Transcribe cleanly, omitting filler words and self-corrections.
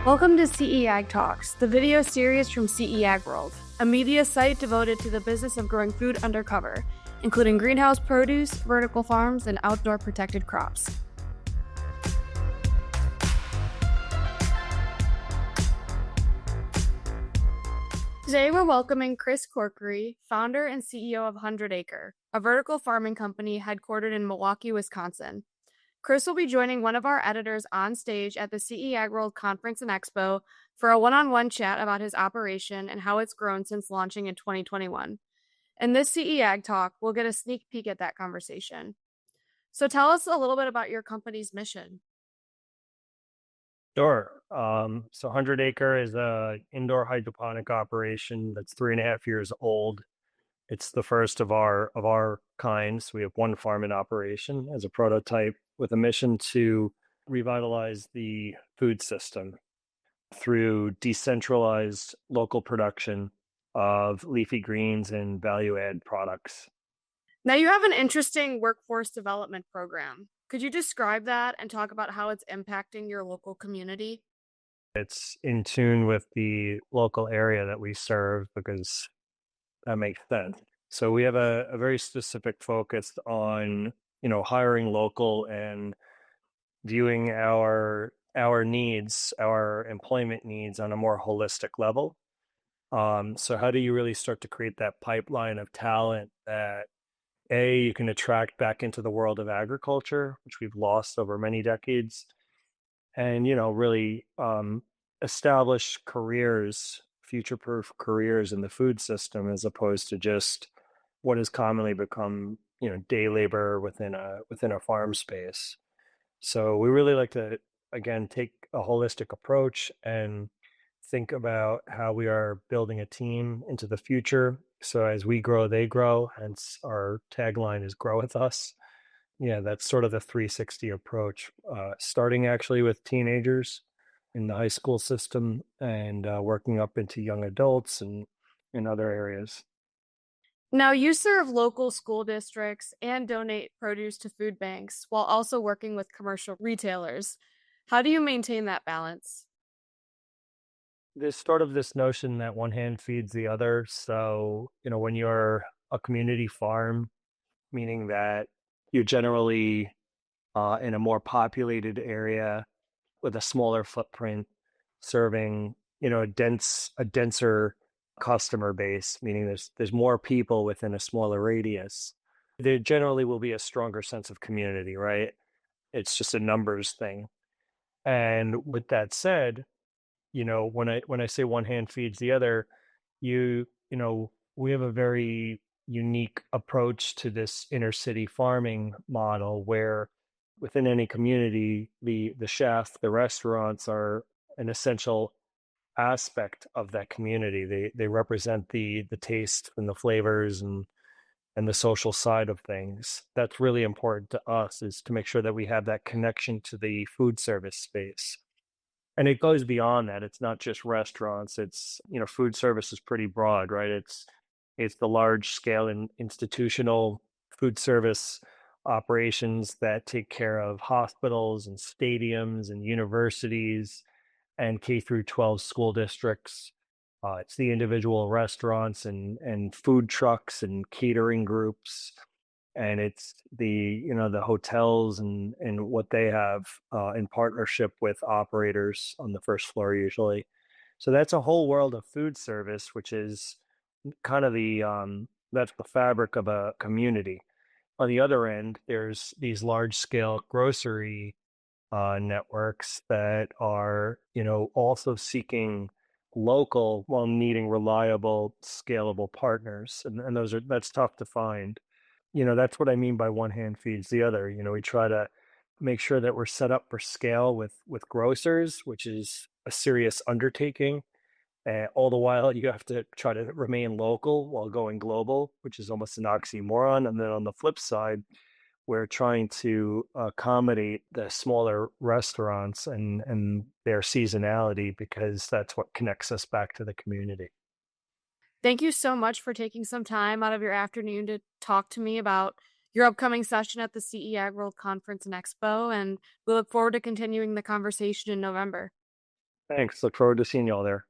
Welcome to CEAg Talks, the video series from CEAg World, a media site devoted to the business of growing food undercover, including greenhouse produce, vertical farms, and outdoor protected crops. Today we're welcoming Chris Corkery, founder and CEO of 100 Acre, a vertical farming company headquartered in Milwaukee, Wisconsin. Chris will be joining one of our editors on stage at the CEAg World Conference and Expo for a one-on-one chat about his operation and how it's grown since launching in 2021. In this CEAg Talk, we'll get a sneak peek at that conversation. So tell us a little bit about your company's mission. Sure. So 100 Acre is a indoor hydroponic operation that's 3.5 years old. It's the first of our kinds. We have one farm in operation as a prototype with a mission to revitalize the food system through decentralized local production of leafy greens and value-add products. Now you have an interesting workforce development program. Could you describe that and talk about how it's impacting your local community? It's in tune with the local area that we serve because that makes sense. So we have a very specific focus on, hiring local and viewing our needs, our employment needs on a more holistic level. So how do you really start to create that pipeline of talent that you can attract back into the world of agriculture, which we've lost over many decades, and really establish careers, future-proof careers in the food system, as opposed to just what has commonly become day labor within a farm space. So we really like to, again, take a holistic approach and think about how we are building a team into the future. So as we grow, they grow. Hence our tagline is "Grow with us." Yeah, that's sort of the 360 approach, starting actually with teenagers in the high school system and working up into young adults and in other areas. Now, you serve local school districts and donate produce to food banks while also working with commercial retailers. How do you maintain that balance? There's sort of this notion that one hand feeds the other. So, when you're a community farm, meaning that you're generally in a more populated area with a smaller footprint, serving a denser customer base, meaning there's more people within a smaller radius. There generally will be a stronger sense of community, right? It's just a numbers thing. And with that said, when I say one hand feeds the other, we have a very unique approach to this inner city farming model where within any community, the chef, the restaurants are an essential aspect of that community. They represent the taste and the flavors and the social side of things. That's really important to us, is to make sure that we have that connection to the food service space. And it goes beyond that. It's not just restaurants. It's, food service is pretty broad, right? It's the large scale and institutional food service operations that take care of hospitals and stadiums and universities and K through 12 school districts. It's the individual restaurants and food trucks and catering groups, and it's the hotels and what they have in partnership with operators on the first floor usually. So that's a whole world of food service, which is kind of that's the fabric of a community. On the other end, there's these large scale grocery networks that are also seeking local while needing reliable, scalable partners, and that's tough to find. That's what I mean by one hand feeds the other. We try to make sure that we're set up for scale with grocers, which is a serious undertaking. All the while, you have to try to remain local while going global, which is almost an oxymoron. And then on the flip side, we're trying to accommodate the smaller restaurants and their seasonality, because that's what connects us back to the community. Thank you so much for taking some time out of your afternoon to talk to me about your upcoming session at the CEAg World Conference and Expo, and we look forward to continuing the conversation in November. Thanks. Look forward to seeing y'all there.